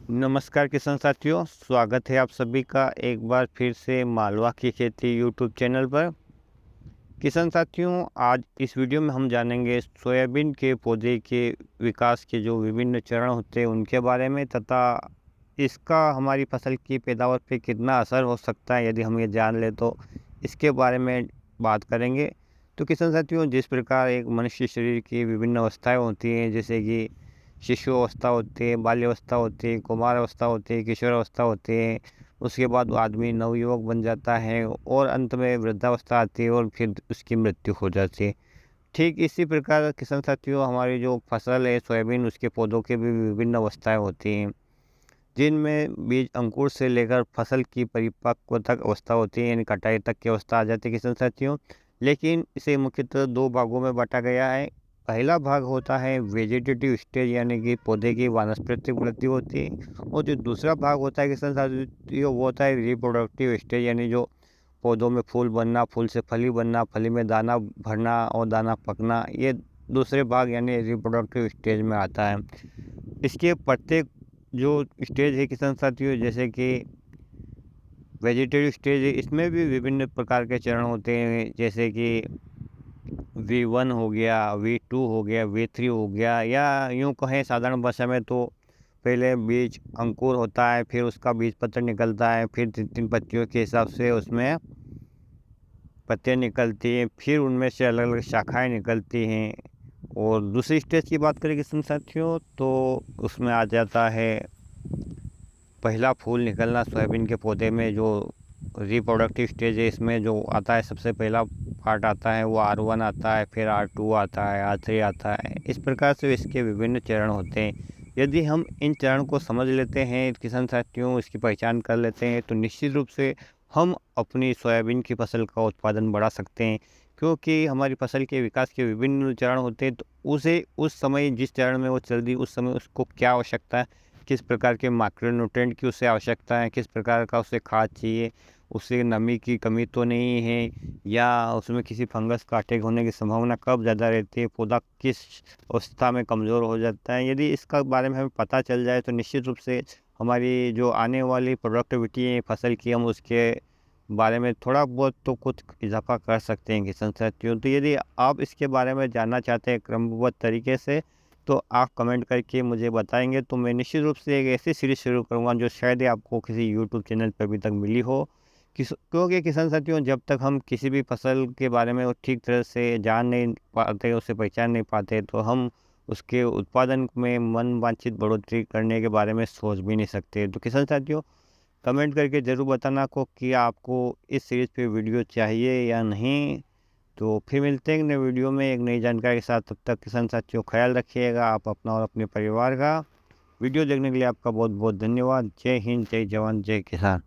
नमस्कार किसान साथियों, स्वागत है आप सभी का एक बार फिर से मालवा की खेती यूट्यूब चैनल पर। किसान साथियों, आज इस वीडियो में हम जानेंगे सोयाबीन के पौधे के विकास के जो विभिन्न चरण होते हैं उनके बारे में, तथा इसका हमारी फसल की पैदावार पे कितना असर हो सकता है यदि हम ये जान ले तो इसके बारे में बात करेंगे। तो किसान साथियों, जिस प्रकार एक मनुष्य शरीर की विभिन्न अवस्थाएं होती हैं, जैसे कि शिशु अवस्था होती है, बाल्यावस्था होती है, कुमार अवस्था होती है, किशोर अवस्था होती है, उसके बाद वो आदमी नवयुवक बन जाता है और अंत में वृद्धावस्था आती है और फिर उसकी मृत्यु हो जाती है। ठीक इसी प्रकार किसान साथियों, हमारी जो फसल है सोयाबीन, उसके पौधों के भी विभिन्न अवस्थाएं होती हैं, जिनमें बीज अंकुर से लेकर फसल की परिपक्व तक अवस्था होती है, यानी कटाई तक की अवस्था आ जाती है किसान साथियों। लेकिन इसे मुख्यतः दो भागों में बांटा गया है। पहला भाग होता है वेजिटेटिव स्टेज, यानी कि पौधे की वानस्पतिक वृद्धि होती है, और जो दूसरा भाग होता है किसान साथियों वो होता है रिप्रोडक्टिव स्टेज, यानी जो पौधों में फूल बनना, फूल से फली बनना, फली में दाना भरना और दाना पकना, ये दूसरे भाग यानी रिप्रोडक्टिव स्टेज में आता है। इसके प्रत्येक जो स्टेज है किसान साथियों, जैसे कि वेजिटेटिव स्टेज है, इसमें भी विभिन्न प्रकार के चरण होते हैं, जैसे कि V1 हो गया, V2 हो गया, V3 हो गया, या यूँ कहें साधारण भाषा में तो पहले बीज अंकुर होता है, फिर उसका बीज पत्र निकलता है, फिर 3-3 पत्तियों के हिसाब से उसमें पत्तियाँ निकलती हैं, फिर उनमें से अलग अलग शाखाएँ निकलती हैं। और दूसरी स्टेज की बात करें किसान साथियों, तो उसमें आ जाता है पहला फूल निकलना सोयाबीन के पौधे में, जो रिप्रोडक्टिव स्टेज है। इसमें जो आता है सबसे पहला पार्ट आता है वो R1 आता है, फिर R2 आता है, R3 आता है। इस प्रकार से इसके विभिन्न चरण होते हैं। यदि हम इन चरण को समझ लेते हैं किसान साथियों, इसकी पहचान कर लेते हैं, तो निश्चित रूप से हम अपनी सोयाबीन की फसल का उत्पादन बढ़ा सकते हैं। क्योंकि हमारी फसल के विकास के विभिन्न चरण होते हैं, तो उसे उस समय जिस चरण में वो चल रही उस समय उसको क्या आवश्यकता है, किस प्रकार के माइक्रोन्यूट्रिएंट की उसे आवश्यकता है, किस प्रकार का उसे खाद चाहिए, उसे नमी की कमी तो नहीं है, या उसमें किसी फंगस का अटैक होने की संभावना कब ज़्यादा रहती है, पौधा किस अवस्था में कमज़ोर हो जाता है। यदि इसका बारे में हमें पता चल जाए तो निश्चित रूप से हमारी जो आने वाली प्रोडक्टिविटी है फसल की, हम उसके बारे में थोड़ा बहुत तो कुछ इजाफा कर सकते हैं किसान साथियों। तो यदि आप इसके बारे में जानना चाहते हैं क्रमबद्ध तरीके से, तो आप कमेंट करके मुझे बताएंगे, तो मैं निश्चित रूप से एक ऐसी सीरीज शुरू करूँगा जो शायद ही आपको किसी यूट्यूब चैनल पर अभी तक मिली हो। क्योंकि किसान साथियों, जब तक हम किसी भी फसल के बारे में वो ठीक तरह से जान नहीं पाते, उसे पहचान नहीं पाते, तो हम उसके उत्पादन में मन वांछित बढ़ोतरी करने के बारे में सोच भी नहीं सकते। तो किसान साथियों, कमेंट करके ज़रूर बताना को कि आपको इस सीरीज़ पे वीडियो चाहिए या नहीं। तो फिर मिलते हैं एक नए वीडियो में एक नई जानकारी के साथ। तब तक किसान साथियों, ख्याल रखिएगा आप अपना और अपने परिवार का। वीडियो देखने के लिए आपका बहुत बहुत धन्यवाद। जय हिंद, जय जवान, जय किसान।